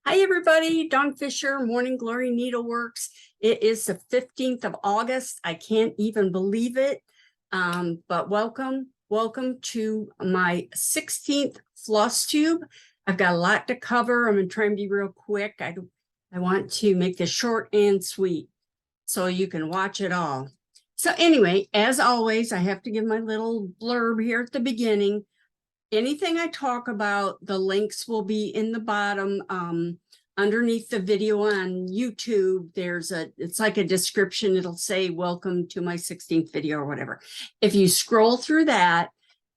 Hi, everybody. Dawn Fisher, Morning Glory Needleworks. It is the 15th of August. I can't even believe it. But welcome to my 16th FlossTube. I've got a lot to cover. I'm going to try and be real quick. I want to make this short and sweet so you can watch it all. So anyway, as always, I have to give my little blurb here at the beginning. Anything I talk about, the links will be in the bottom underneath the video on YouTube. It's like a description. It'll say, welcome to my 16th video or whatever. If you scroll through that,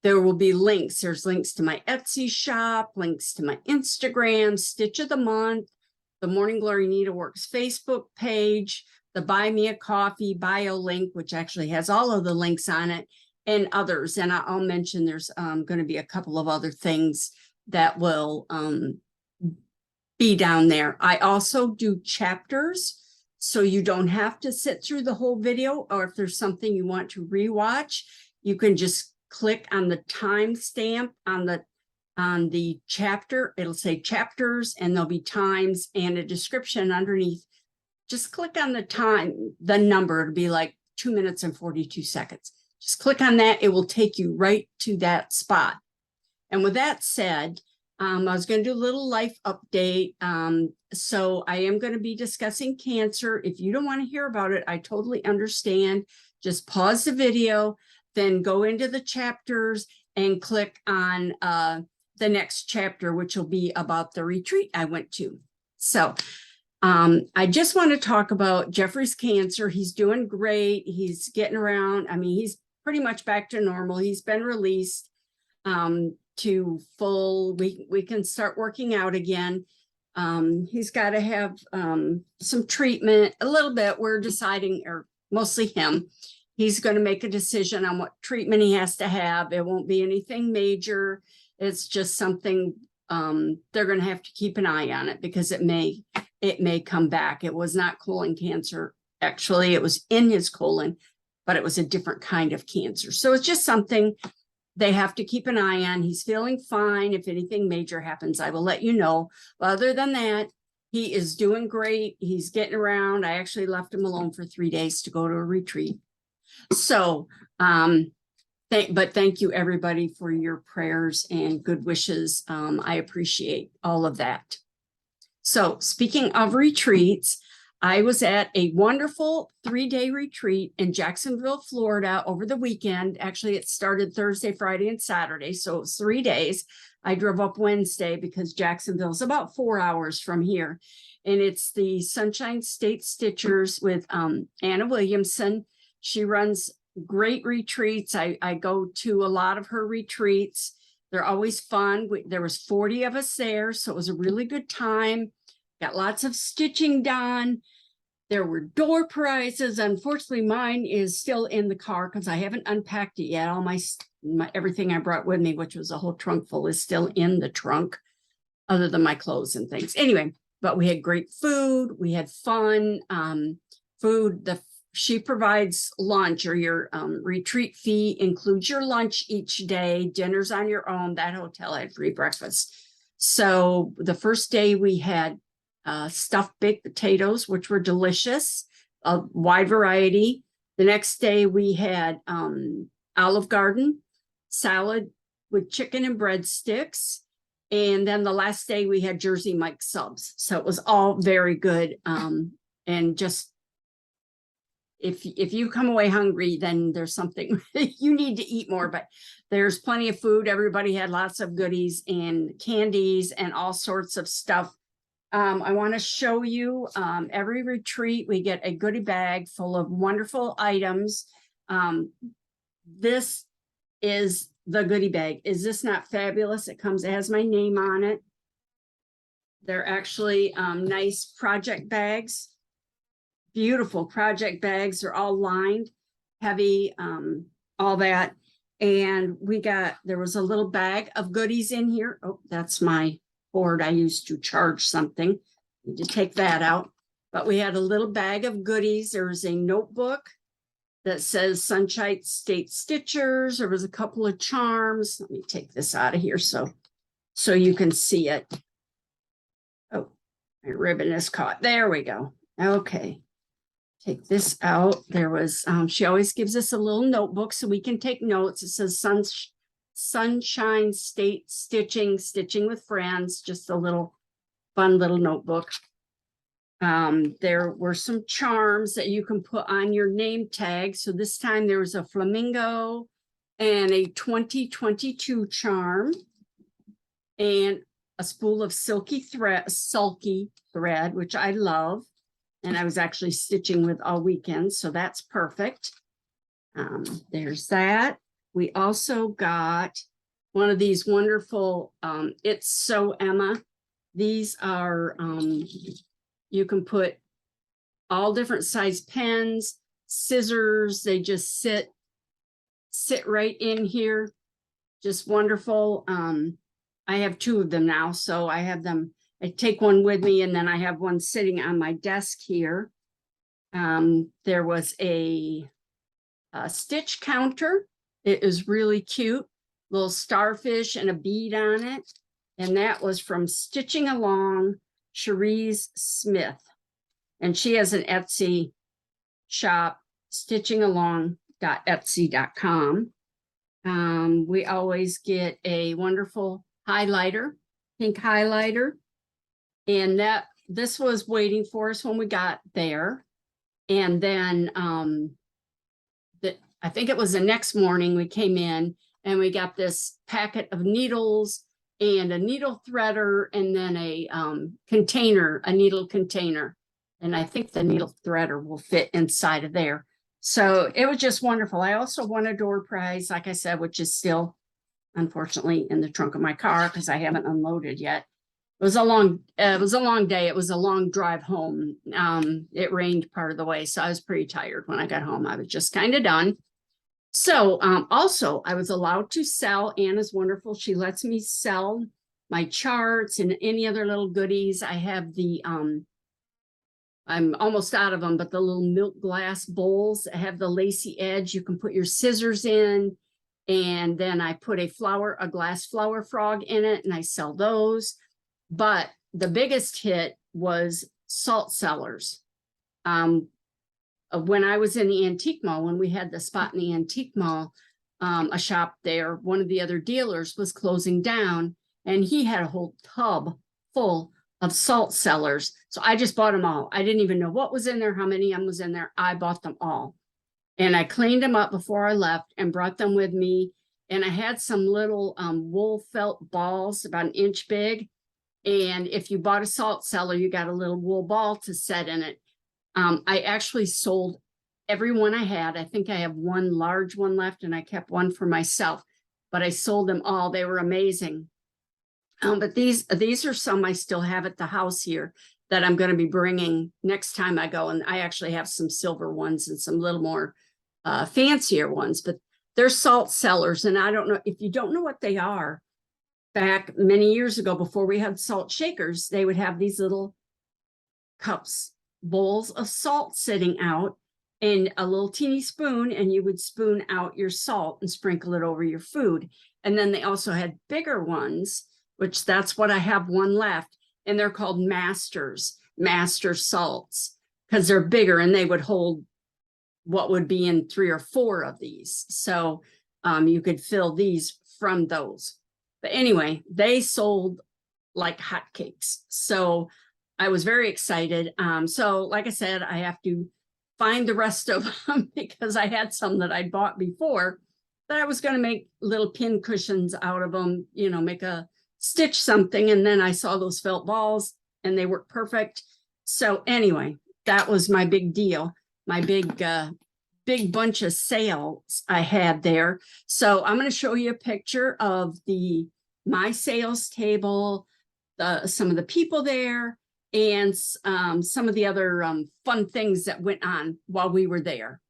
there will be links. There's links to my Etsy shop, links to my Instagram, Stitch of the Month, the Morning Glory Needleworks Facebook page, the Buy Me a Coffee bio link, which actually has all of the links on it, and others. And I'll mention there's going to be a couple of other things that will be down there. I also do chapters, so you don't have to sit through the whole video, or if there's something you want to rewatch, you can just click on the timestamp on the chapter. It'll say chapters, and there'll be times and a description underneath. Just click on the number. It'll be like 2 minutes and 42 seconds. Just click on that. It will take you right to that spot. And with that said, I was going to do a little life update. So I am going to be discussing cancer. If you don't want to hear about it, I totally understand. Just pause the video, then go into the chapters and click on the next chapter, which will be about the retreat I went to. So I just want to talk about Jeffrey's cancer. He's doing great. He's getting around. I mean, he's pretty much back to normal. He's been released to full, we can start working out again. He's got to have some treatment a little bit. We're deciding, or mostly him, he's going to make a decision on what treatment he has to have. It won't be anything major. It's just something they're going to have to keep an eye on it because it may come back. It was not colon cancer. Actually, it was in his colon, but it was a different kind of cancer. So it's just something they have to keep an eye on. He's feeling fine. If anything major happens, I will let you know. But other than that, he is doing great. He's getting around. I actually left him alone for 3 days to go to a retreat. So, but thank you everybody for your prayers and good wishes. I appreciate all of that. So speaking of retreats, I was at a wonderful 3-day retreat in Jacksonville, Florida over the weekend. Actually, it started Thursday, Friday, and Saturday. So it was 3 days. I drove up Wednesday because Jacksonville is about 4 hours from here. And it's the Sunshine State Stitchers with Anna Williamson. She runs great retreats. I go to a lot of her retreats. They're always fun. There was 40 of us there, so it was a really good time. Got lots of stitching done. There were door prizes. Unfortunately, mine is still in the car because I haven't unpacked it yet. All my everything I brought with me, which was a whole trunk full, is still in the trunk, other than my clothes and things. Anyway, but we had great food. We had fun. She provides lunch, or your retreat fee includes your lunch each day. Dinner's on your own. That hotel had free breakfast. So the first day we had stuffed baked potatoes, which were delicious, a wide variety. The next day we had Olive Garden salad with chicken and breadsticks. And then the last day we had Jersey Mike subs. So it was all very good. And just, if you come away hungry, then there's something you need to eat more, but there's plenty of food. Everybody had lots of goodies and candies and all sorts of stuff. I want to show you every retreat we get a goodie bag full of wonderful items. This is the goodie bag. Is this not fabulous? It has my name on it. They're actually nice project bags. Beautiful project bags. They're all lined, heavy, all that. And there was a little bag of goodies in here. Oh, that's my board I used to charge something. Need to take that out. But we had a little bag of goodies. There was a notebook that says Sunshine State Stitchers. There was a couple of charms. Let me take this out of here so you can see it. Oh, My ribbon is caught. There we go. Okay. Take this out. There was, she always gives us a little notebook so we can take notes. It says Sunshine State Stitching with Friends, just a little fun little notebook. There were some charms that you can put on your name tag. So this time there was a flamingo and a 2022 charm and a spool of sulky thread, which I love. And I was actually stitching with all weekend, so that's perfect. There's that. We also got one of these wonderful, It's So Emma. These are, you can put all different size pens, scissors. They just sit right in here. Just wonderful. I have two of them now, so I have them. I take one with me, and then I have one sitting on my desk here. There was a stitch counter. It is really cute. Little starfish and a bead on it. And that was from Stitching Along, Cherise Smith. And she has an Etsy shop, stitchingalong.etsy.com. We always get a wonderful highlighter, pink highlighter. And this was waiting for us when we got there. And then I think it was the next morning we came in and we got this packet of needles and a needle threader and then a container, a needle container. And I think the needle threader will fit inside of there. So it was just wonderful. I also won a door prize, like I said, which is still, unfortunately, in the trunk of my car because I haven't unloaded yet. It was a long day. It was a long drive home. It rained part of the way, so I was pretty tired when I got home. I was just kind of done. So also, I was allowed to sell. Anna's wonderful. She lets me sell my charts and any other little goodies. I have the, I'm almost out of them, but the little milk glass bowls that have the lacy edge. You can put your scissors in. And then I put a glass flower frog in it, and I sell those. But the biggest hit was salt cellars. When I was in the antique mall, when we had the spot in the antique mall, a shop there, one of the other dealers was closing down, and he had a whole tub full of salt cellars. So I just bought them all. I didn't even know what was in there, how many of them was in there. I bought them all. And I cleaned them up before I left and brought them with me. And I had some little wool felt balls about 1 inch big. And if you bought a salt cellar, you got a little wool ball to set in it. I actually sold every one I had. I think I have one large one left and I kept one for myself, but I sold them all. They were amazing. But these are some I still have at the house here that I'm going to be bringing next time I go. And I actually have some silver ones and some little more fancier ones, but they're salt cellars. And I don't know if you don't know what they are. Back many years ago, before we had salt shakers, they would have these little cups, bowls of salt sitting out and a little teeny spoon, and you would spoon out your salt and sprinkle it over your food. And then they also had bigger ones, which that's what I have one left. And they're called master salts because they're bigger and they would hold what would be in 3 or 4 of these. So you could fill these from those. But anyway, they sold like hotcakes. So I was very excited. So like I said, I have to find the rest of them because I had some that I bought before that I was going to make little pin cushions out of them, you know, stitch something. And then I saw those felt balls and they worked perfect. So anyway, that was my big deal. My big bunch of sales I had there. So I'm going to show you a picture of my sales table, some of the people there, and some of the other fun things that went on while we were there.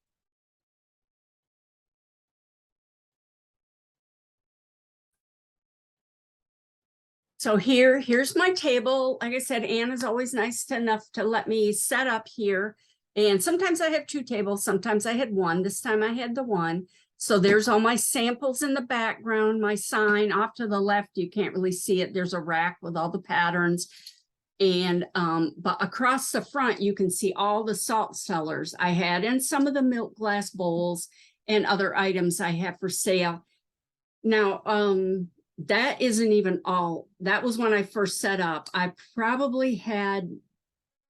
So here's my table. Like I said, Anna's always nice enough to let me set up here. And sometimes I have 2 tables. Sometimes I had 1. This time I had the 1. So there's all my samples in the background, my sign off to the left. You can't really see it. There's a rack with all the patterns. And but across the front, you can see all the salt cellars I had and some of the milk glass bowls and other items I have for sale. Now, that isn't even all. That was when I first set up. I probably had,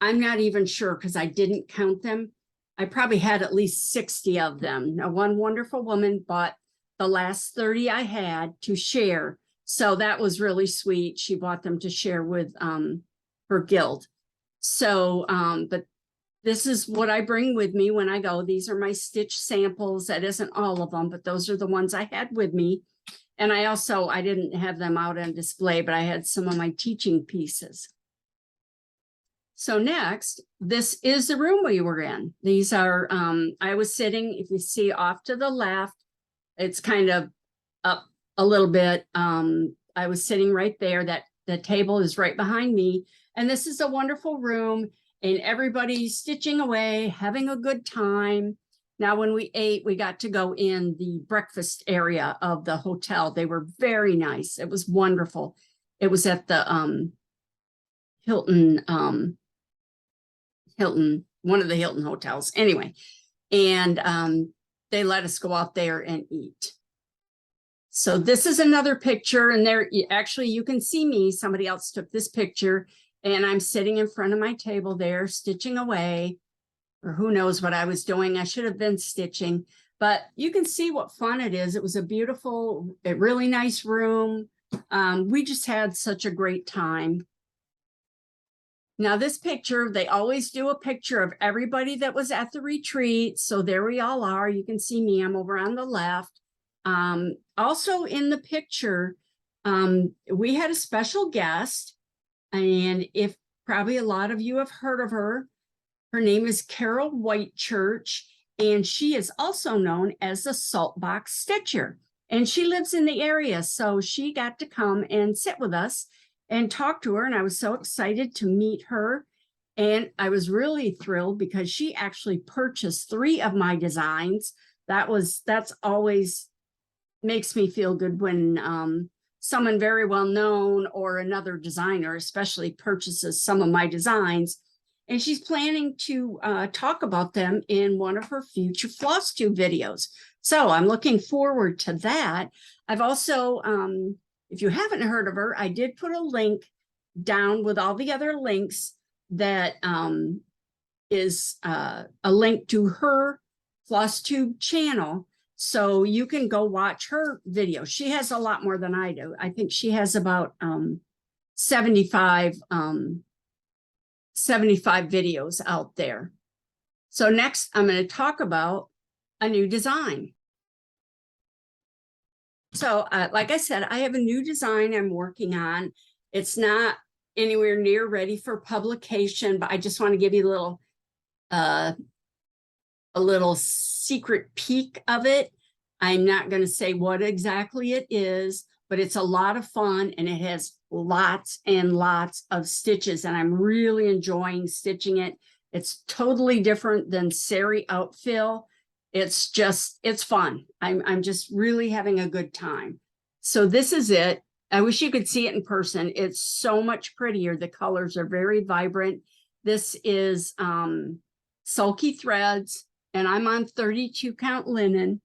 I'm not even sure because I didn't count them. I probably had at least 60 of them. Now, one wonderful woman bought the last 30 I had to share. So that was really sweet. She bought them to share with her guild. So, but this is what I bring with me when I go. These are my stitch samples. That isn't all of them, but those are the ones I had with me. And I didn't have them out on display, but I had some of my teaching pieces. So next, this is the room we were in. These are, I was sitting, if you see off to the left, it's kind of up a little bit. I was sitting right there. That the table is right behind me. And this is a wonderful room and everybody's stitching away, having a good time. Now, when we ate, we got to go in the breakfast area of the hotel. They were very nice. It was wonderful. It was at the Hilton, one of the Hilton hotels. Anyway, and they let us go out there and eat. So this is another picture, and there actually you can see me. Somebody else took this picture, and I'm sitting in front of my table there stitching away, or who knows what I was doing. I should have been stitching, but you can see what fun it is. It was a beautiful, a really nice room. We just had such a great time. Now this picture, they always do a picture of everybody that was at the retreat. So there we all are. You can see me, I'm over on the left. Also in the picture, we had a special guest, and if probably a lot of you have heard of her. Her name is Carol Whitechurch, and she is also known as the Salt Box Stitcher. And she lives in the area, so she got to come and sit with us and talk to her, and I was so excited to meet her. And I was really thrilled because she actually purchased 3 of my designs. That's always makes me feel good when someone very well known or another designer especially purchases some of my designs. And she's planning to talk about them in one of her future FlossTube videos. So I'm looking forward to that. I've also, if you haven't heard of her, I did put a link down with all the other links that is a link to her FlossTube channel. So you can go watch her video. She has a lot more than I do. I think she has about 75 videos out there. So next, I'm going to talk about a new design. So like I said, I have a new design I'm working on. It's not anywhere near ready for publication, but I just want to give you a little secret peek of it. I'm not going to say what exactly it is, but it's a lot of fun and it has lots and lots of stitches, and I'm really enjoying stitching it. It's totally different than Sary Outfil. It's fun. I'm just really having a good time. So this is it. I wish you could see it in person. It's so much prettier. The colors are very vibrant. This is sulky threads, and I'm on 32 count linen.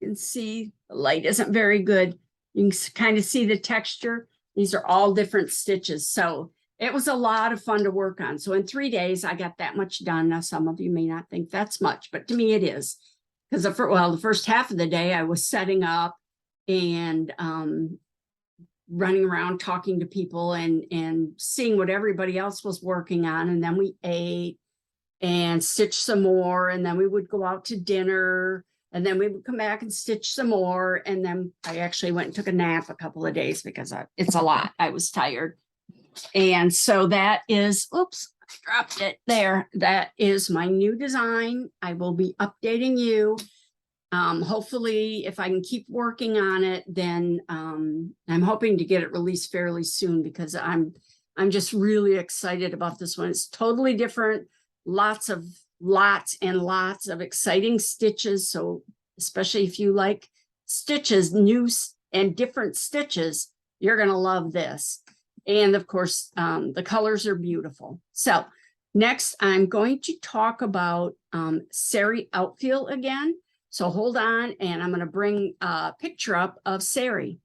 You can see the light isn't very good. You can kind of see the texture. These are all different stitches. So it was a lot of fun to work on. So in 3 days, I got that much done. Now, some of you may not think that's much, but to me it is. Because the first half of the day I was setting up and running around talking to people and seeing what everybody else was working on. And then we ate and stitched some more. And then we would go out to dinner. And then we would come back and stitch some more. And then I actually went and took a nap a couple of days because it's a lot. I was tired. And so that is, oops, I dropped it there. That is my new design. I will be updating you. Hopefully, if I can keep working on it, then I'm hoping to get it released fairly soon because I'm just really excited about this one. It's totally different. Lots and lots of exciting stitches. So especially if you like stitches, new and different stitches, you're going to love this. And of course, the colors are beautiful. So next, I'm going to talk about Sary Outfil again. So hold on, and I'm going to bring a picture up of Sary.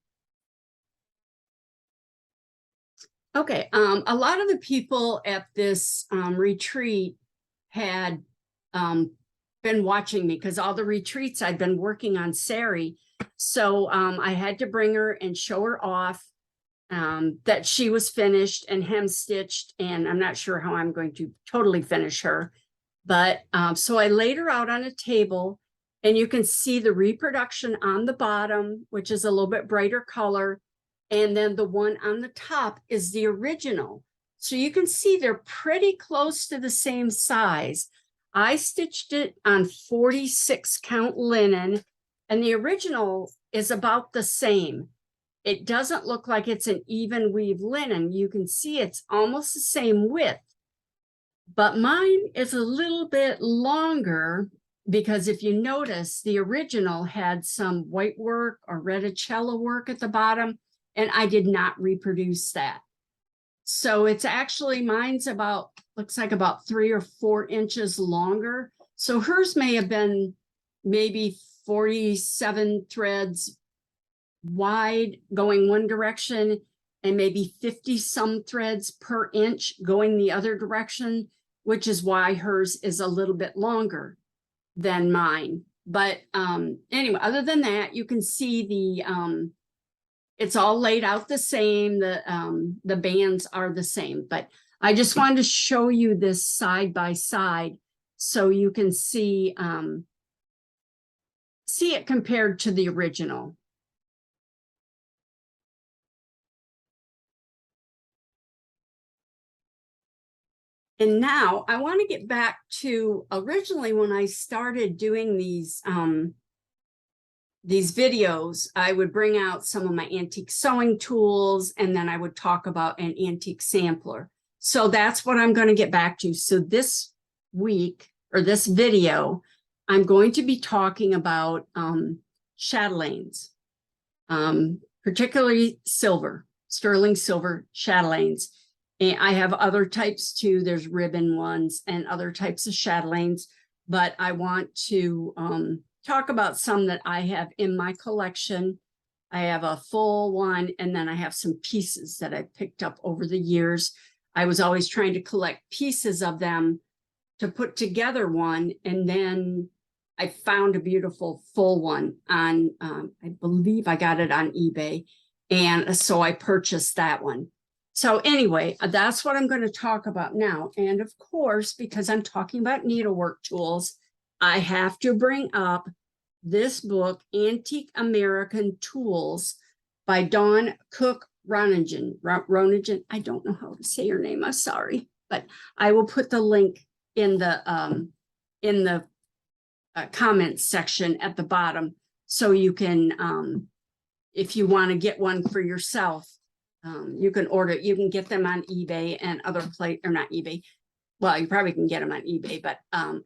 Okay, a lot of the people at this retreat had been watching me because all the retreats I'd been working on Sary. So I had to bring her and show her off that she was finished and hem stitched, and I'm not sure how I'm going to totally finish her. But so I laid her out on a table, and you can see the reproduction on the bottom, which is a little bit brighter color. And then the one on the top is the original. So you can see they're pretty close to the same size. I stitched it on 46 count linen, and the original is about the same. It doesn't look like it's an even weave linen. You can see it's almost the same width, but mine is a little bit longer because if you notice, the original had some white work or reticella work at the bottom, and I did not reproduce that. So it's actually, mine's about, looks like about 3 or 4 inches longer. So hers may have been maybe 47 threads wide going one direction and maybe 50 some threads per inch going the other direction, which is why hers is a little bit longer than mine. But anyway, other than that, you can see the it's all laid out the same. The bands are the same, but I just wanted to show you this side by side so you can see it compared to the original. And now I want to get back to originally when I started doing these videos, I would bring out some of my antique sewing tools, and then I would talk about an antique sampler. So that's what I'm going to get back to. So this week, or this video, I'm going to be talking about chatelaines, particularly silver, sterling silver chatelaines. And I have other types too. There's ribbon ones and other types of chatelaines, but I want to talk about some that I have in my collection. I have a full one, and then I have some pieces that I picked up over the years. I was always trying to collect pieces of them to put together one, and then I found a beautiful full one on, I believe I got it on eBay, and so I purchased that one. So anyway, that's what I'm going to talk about now. And of course, because I'm talking about needlework tools, I have to bring up this book, Antique American Tools by Dawn Cook Ronigen. I don't know how to say your name. I'm sorry, but I will put the link in the comments section at the bottom, so you can, if you want to get one for yourself, you can order it. You can get them on eBay and other or not eBay. Well, you probably can get them on eBay, but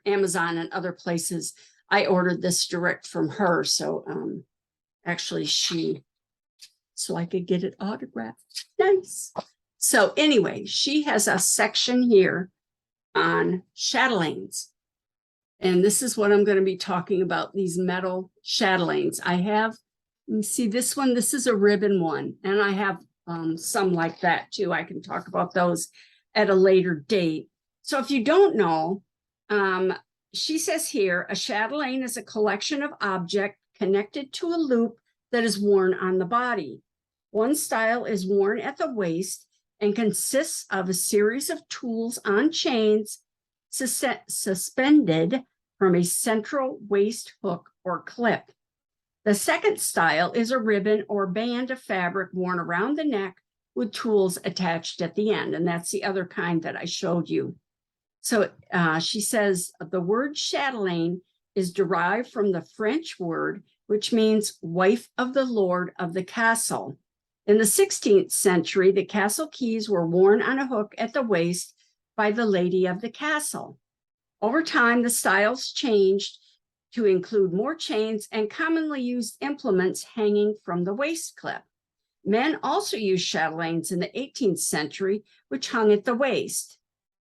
Amazon and other places. I ordered this direct from her. So actually so I could get it autographed. Nice. So anyway, she has a section here on chatelaines. And this is what I'm going to be talking about, these metal chatelaines. I have, let me see this one. This is a ribbon one. And I have some like that too. I can talk about those at a later date. So if you don't know, she says here, a chatelaine is a collection of objects connected to a loop that is worn on the body. One style is worn at the waist and consists of a series of tools on chains suspended from a central waist hook or clip. The second style is a ribbon or band of fabric worn around the neck with tools attached at the end. And that's the other kind that I showed you. So she says the word chatelaine is derived from the French word, which means wife of the lord of the castle. In the 16th century, the castle keys were worn on a hook at the waist by the lady of the castle. Over time, the styles changed to include more chains and commonly used implements hanging from the waist clip. Men also used chatelaines in the 18th century, which hung at the waist.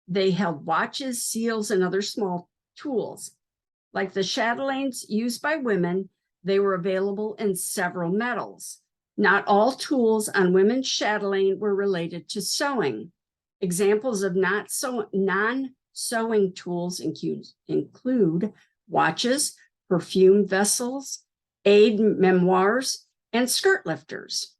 They held watches, seals, and other small tools. Like the chatelaines used by women, they were available in several metals. Not all tools on women's chatelaine were related to sewing. Examples of non-sewing tools include watches, perfume vessels, aid memoirs, and skirt lifters.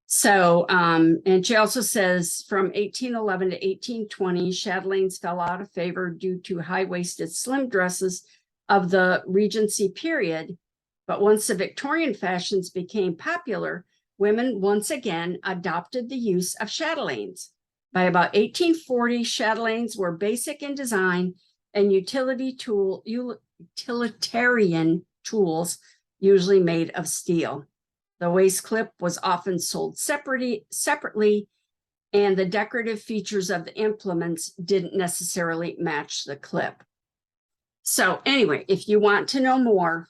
So, and she also says from 1811 to 1820, chatelaines fell out of favor due to high-waisted slim dresses of the Regency period. But once the Victorian fashions became popular, women once again adopted the use of chatelaines. By about 1840, chatelaines were basic in design and utilitarian tools, usually made of steel. The waist clip was often sold separately, and the decorative features of the implements didn't necessarily match the clip. So anyway, if you want to know more,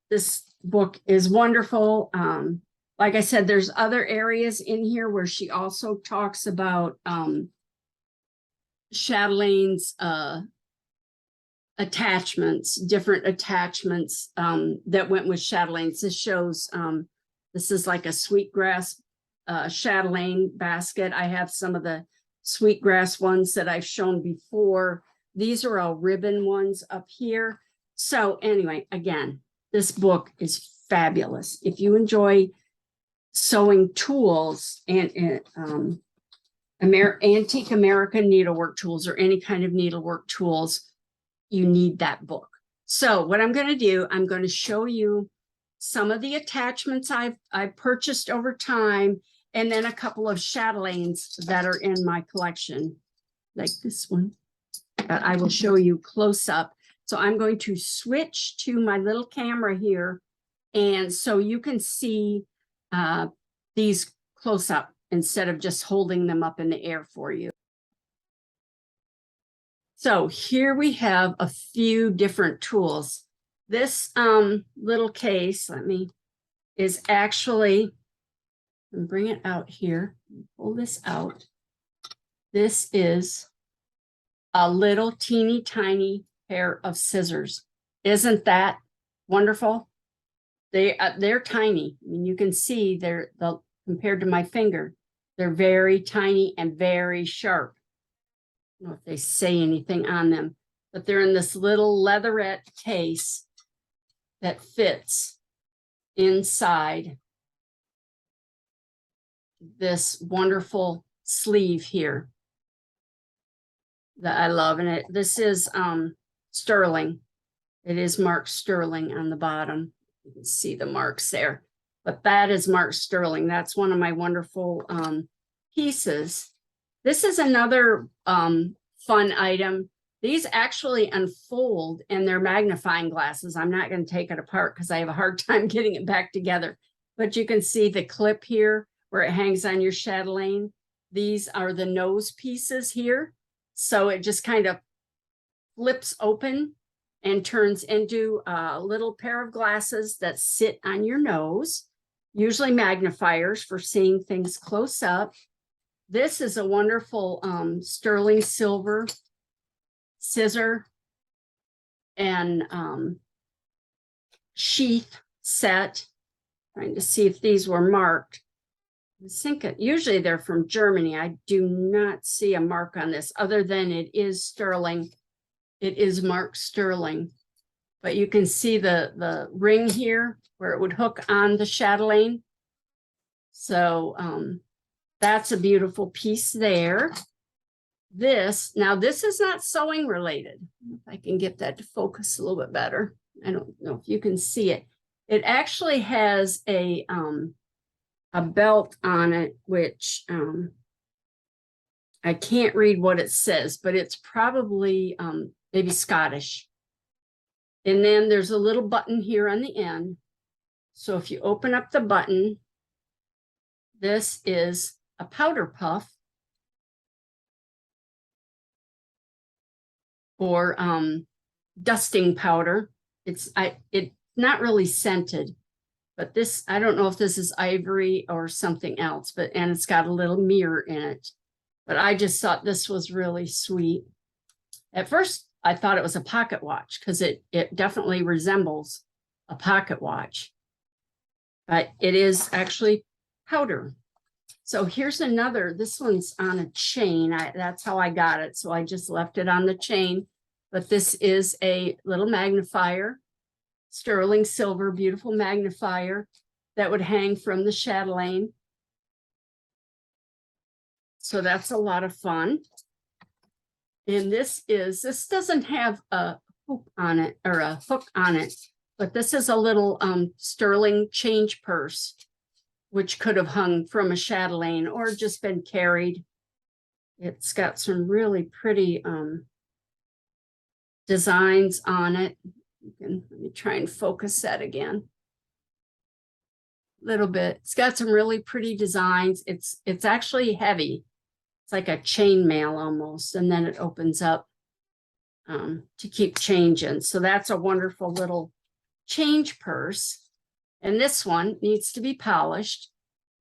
this book is wonderful. Like I said, there's other areas in here where she also talks about chatelaines, attachments, different attachments that went with chatelaines. This shows, this is like a sweetgrass chatelaine basket. I have some of the sweetgrass ones that I've shown before. These are all ribbon ones up here. So anyway, again, this book is fabulous. If you enjoy sewing tools and antique American needlework tools or any kind of needlework tools, you need that book. So what I'm going to do, I'm going to show you some of the attachments I've purchased over time, and then a couple of chatelaines that are in my collection, like this one that I will show you close up. So I'm going to switch to my little camera here, and so you can see these close up instead of just holding them up in the air for you. So here we have a few different tools. This little case, is actually, and bring it out here, pull this out. This is a little teeny tiny pair of scissors. Isn't that wonderful? They're tiny. I mean, you can see they're compared to my finger, they're very tiny and very sharp. I don't know if they say anything on them, but they're in this little leatherette case that fits inside this wonderful sleeve here that I love. And this is sterling. It is marked sterling on the bottom. You can see the marks there, but that is marked sterling. That's one of my wonderful pieces. This is another fun item. These actually unfold in their magnifying glasses. I'm not going to take it apart because I have a hard time getting it back together. But you can see the clip here where it hangs on your chatelaine. These are the nose pieces here. So it just kind of flips open and turns into a little pair of glasses that sit on your nose, usually magnifiers for seeing things close up. This is a wonderful sterling silver scissor and sheath set. Trying to see if these were marked. I think usually they're from Germany. I do not see a mark on this other than it is sterling. It is marked sterling, but you can see the ring here where it would hook on the chatelaine. So that's a beautiful piece there. This is not sewing related. If I can get that to focus a little bit better. I don't know if you can see it. It actually has a belt on it, which I can't read what it says, but it's probably maybe Scottish. And then there's a little button here on the end. So if you open up the button, this is a powder puff or dusting powder. It's not really scented, But this, I don't know if this is ivory or something else, and it's got a little mirror in it. But I just thought this was really sweet. At first, I thought it was a pocket watch because it definitely resembles a pocket watch. But it is actually powder. So here's another, this one's on a chain. That's how I got it. So I just left it on the chain. But this is a little magnifier, sterling silver, beautiful magnifier that would hang from the chatelaine. So that's a lot of fun. And this doesn't have a hook on it or a hook on it, but this is a little sterling change purse, which could have hung from a chatelaine or just been carried. It's got some really pretty designs on it. Let me try and focus that again. A little bit. It's got some really pretty designs. It's actually heavy. It's like a chainmail almost, and then it opens up to keep change in. So that's a wonderful little change purse. And this one needs to be polished.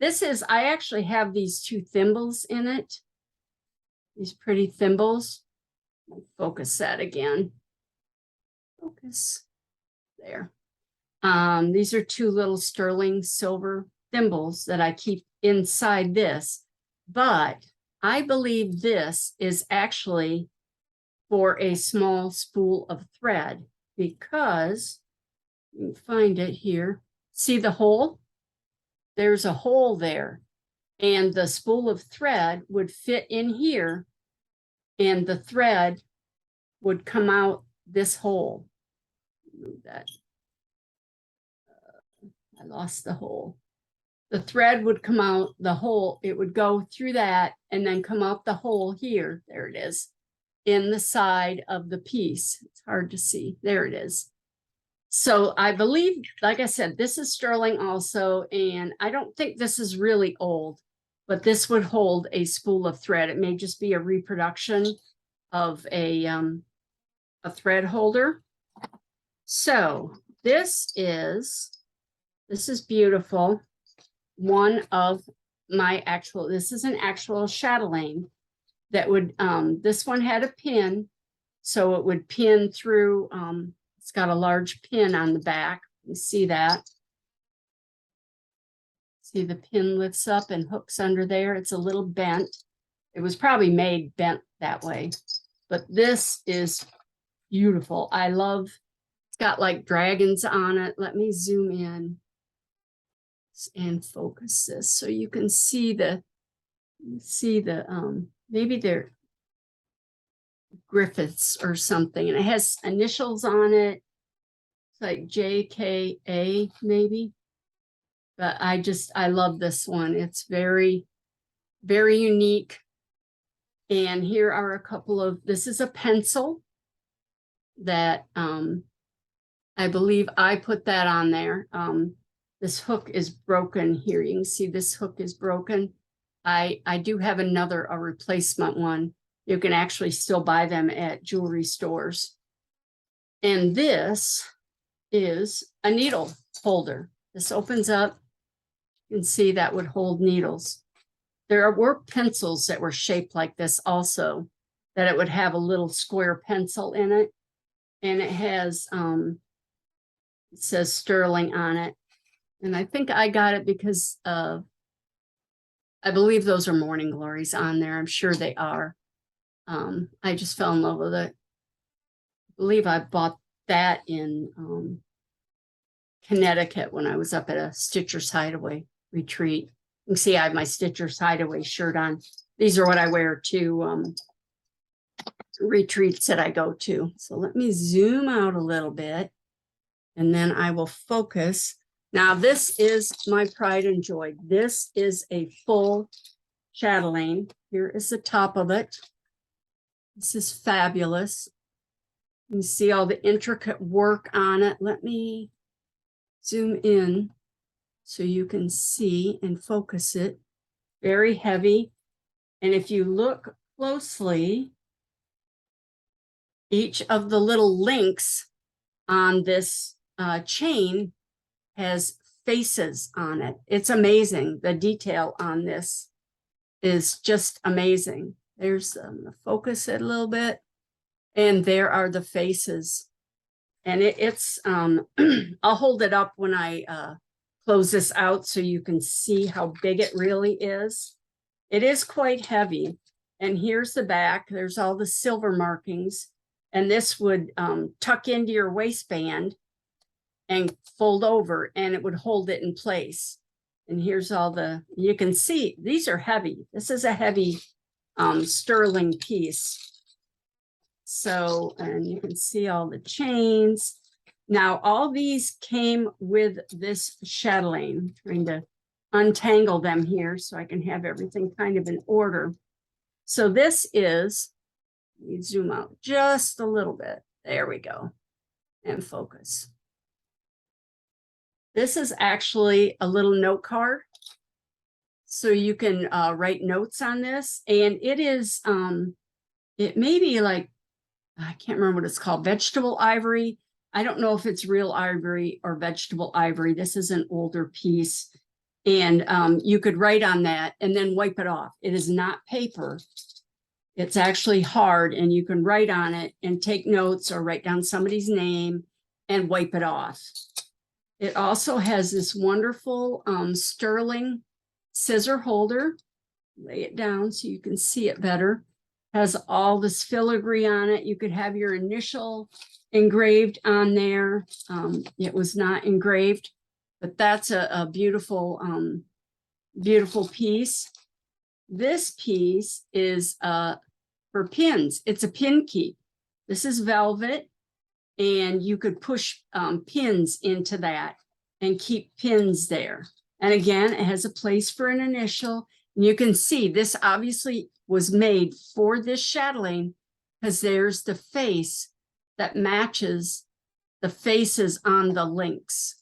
This is, I actually have these two thimbles in it. These pretty thimbles. Focus that again. Focus. There. These are two little sterling silver thimbles that I keep inside this. But I believe this is actually for a small spool of thread because you can find it here. See the hole? There's a hole there, and the spool of thread would fit in here, and the thread would come out this hole. Move that. I lost the hole. The thread would come out the hole. It would go through that and then come out the hole here. There it is in the side of the piece. It's hard to see. There it is. So I believe, like I said, this is sterling also, and I don't think this is really old, but this would hold a spool of thread. It may just be a reproduction of a thread holder. So this is beautiful. One of my actual, this is an actual chatelaine that would, this one had a pin, so it would pin through, it's got a large pin on the back. You see that? See the pin lifts up and hooks under there. It's a little bent. It was probably made bent that way, but this is beautiful. I love, it's got like dragons on it. Let me zoom in and focus this so you can see the maybe they're Griffiths or something, and it has initials on it. It's like JKA maybe, but I love this one. It's very, very unique. And here are a couple of, this is a pencil that I believe I put that on there. This hook is broken here. You can see this hook is broken. I do have a replacement one. You can actually still buy them at jewelry stores. And this is a needle holder. This opens up. You can see that would hold needles. There were pencils that were shaped like this also, that it would have a little square pencil in it. And it has, it says sterling on it. And I think I got it because of, I believe those are Morning Glories on there. I'm sure they are. I just fell in love with it. I believe I bought that in Connecticut when I was up at a Stitcher's Hideaway retreat. You can see I have my Stitcher's Hideaway shirt on. These are what I wear to retreats that I go to. So let me zoom out a little bit and then I will focus. Now this is my pride and joy. This is a full chatelaine. Here is the top of it. This is fabulous. You see all the intricate work on it. Let me zoom in so you can see and focus it. Very heavy. And if you look closely, each of the little links on this chain has faces on it. It's amazing. The detail on this is just amazing. There's focus it a little bit, and there are the faces. And it's I'll hold it up when I close this out so you can see how big it really is. It is quite heavy. And here's the back. There's all the silver markings. And this would tuck into your waistband and fold over, and it would hold it in place. And here's all the, you can see, these are heavy. This is a heavy sterling piece. So, and you can see all the chains. Now, all these came with this chatelaine. Trying to untangle them here so I can have everything kind of in order. So this is, let me zoom out just a little bit. There we go. And focus. This is actually a little note card. So you can write notes on this. And it is, it may be like, I can't remember what it's called, vegetable ivory. I don't know if it's real ivory or vegetable ivory. This is an older piece. And you could write on that and then wipe it off. It is not paper. It's actually hard, and you can write on it and take notes or write down somebody's name and wipe it off. It also has this wonderful sterling scissor holder. Lay it down so you can see it better. Has all this filigree on it. You could have your initial engraved on there. It was not engraved, but that's a beautiful, beautiful piece. This piece is for pins. It's a pin keep. This is velvet, and you could push pins into that and keep pins there. And again, it has a place for an initial. And you can see this obviously was made for this chatelaine because there's the face that matches the faces on the links.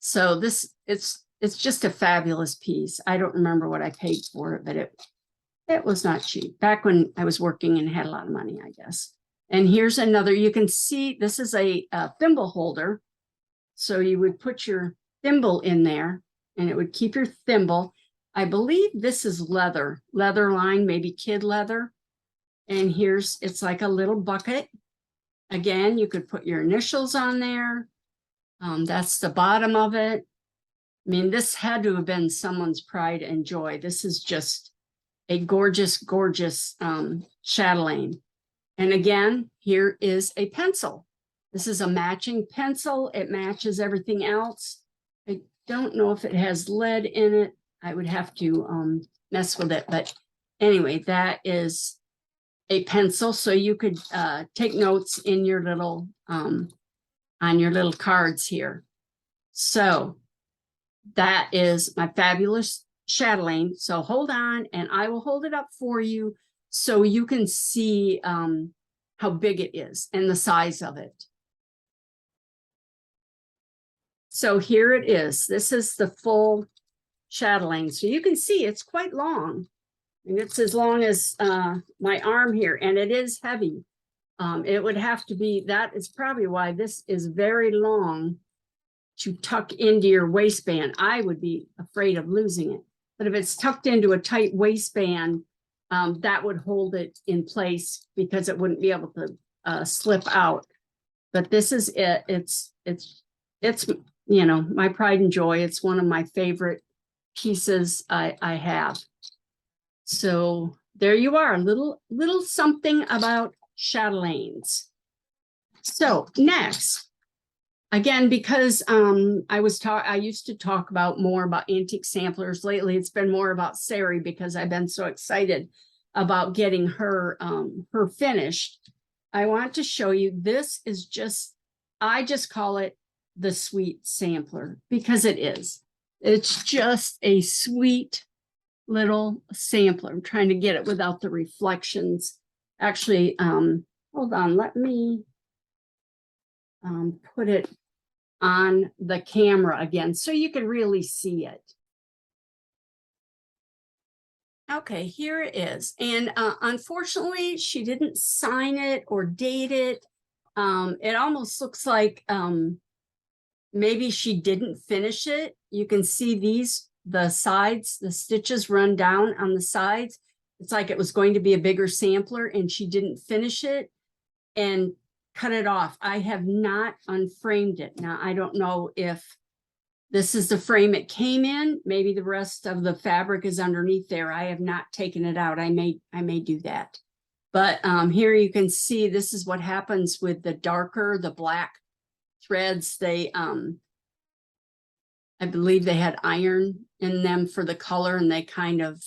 So this, it's just a fabulous piece. I don't remember what I paid for it, but it was not cheap. Back when I was working and had a lot of money, I guess. And here's another, you can see this is a thimble holder. So you would put your thimble in there and it would keep your thimble. I believe this is leather line, maybe kid leather. And here's, it's like a little bucket. Again, you could put your initials on there. That's the bottom of it. I mean, this had to have been someone's pride and joy. This is just a gorgeous, gorgeous chatelaine. And again, here is a pencil. This is a matching pencil. It matches everything else. I don't know if it has lead in it. I would have to mess with it. But anyway, that is a pencil. So you could take notes in your little, on your little cards here. So that is my fabulous chatelaine. So hold on and I will hold it up for you so you can see how big it is and the size of it. So here it is. This is the full chatelaine. So you can see it's quite long. And it's as long as my arm here, and it is heavy. It would have to be, that is probably why this is very long to tuck into your waistband. I would be afraid of losing it. But if it's tucked into a tight waistband, that would hold it in place because it wouldn't be able to slip out. But this is it. It's you know, my pride and joy. It's one of my favorite pieces I have. So there you are, a little something about chatelaines. So next, again, because I used to talk more about antique samplers. Lately, it's been more about Sary because I've been so excited about getting her her finished. I want to show you, this is just, I just call it the sweet sampler because it is. It's just a sweet little sampler. I'm trying to get it without the reflections. Actually, hold on, let me put it on the camera again so you can really see it. Okay, here it is. And unfortunately, she didn't sign it or date it. It almost looks like maybe she didn't finish it. You can see the sides, the stitches run down on the sides. It's like it was going to be a bigger sampler and she didn't finish it and cut it off. I have not unframed it. Now, I don't know if this is the frame it came in. Maybe the rest of the fabric is underneath there. I have not taken it out. I may do that. But here you can see this is what happens with the darker, the black threads. They, I believe they had iron in them for the color and they kind of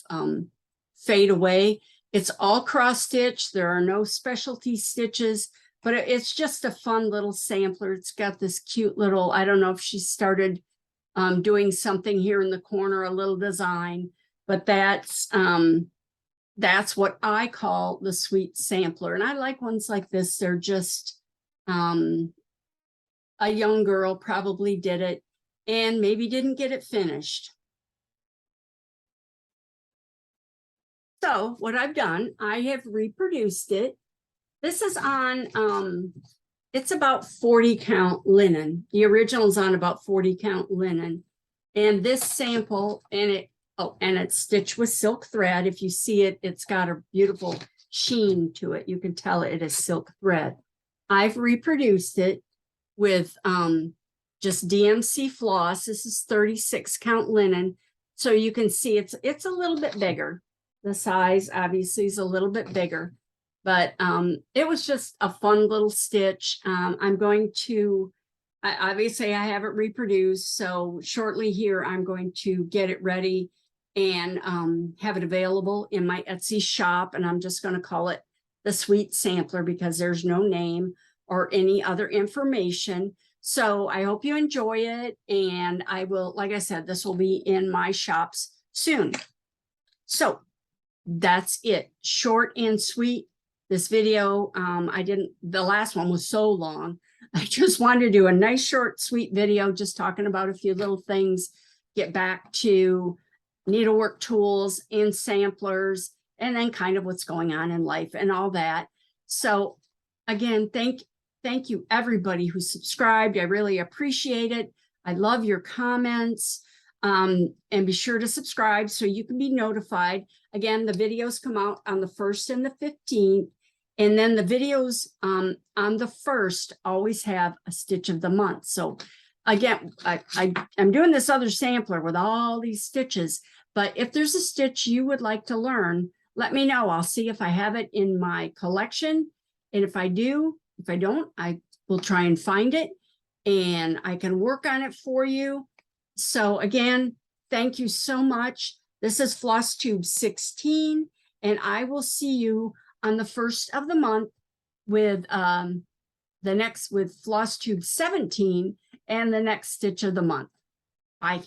fade away. It's all cross stitch. There are no specialty stitches, but it's just a fun little sampler. It's got this cute little, I don't know if she started doing something here in the corner, a little design, but that's what I call the sweet sampler. And I like ones like this. They're just, a young girl probably did it and maybe didn't get it finished. So what I've done, I have reproduced it. This is on, it's about 40 count linen. The original's on about 40 count linen. And this sample, and it's stitched with silk thread. If you see it, it's got a beautiful sheen to it. You can tell it is silk thread. I've reproduced it with just DMC floss. This is 36 count linen. So you can see it's a little bit bigger. The size obviously is a little bit bigger, but it was just a fun little stitch. I'm going to, obviously I haven't reproduced, so shortly here I'm going to get it ready and have it available in my Etsy shop. And I'm just going to call it the Sweet Sampler because there's no name or any other information. So I hope you enjoy it. And I will, like I said, this will be in my shops soon. So that's it. Short and sweet. This video, the last one was so long. I just wanted to do a nice, short, sweet video, just talking about a few little things, get back to needlework tools and samplers, and then kind of what's going on in life and all that. So again, thank you everybody who subscribed. I really appreciate it. I love your comments. And be sure to subscribe so you can be notified. Again, the videos come out on the 1st and the 15th. And then the videos on the 1st always have a stitch of the month. So again, I'm doing this other sampler with all these stitches, but if there's a stitch you would like to learn, let me know. I'll see if I have it in my collection. And if I do, if I don't, I will try and find it and I can work on it for you. So again, thank you so much. This is FlossTube 16, and I will see you on the 1st of the month with with FlossTube 17 and the next stitch of the month. Bye.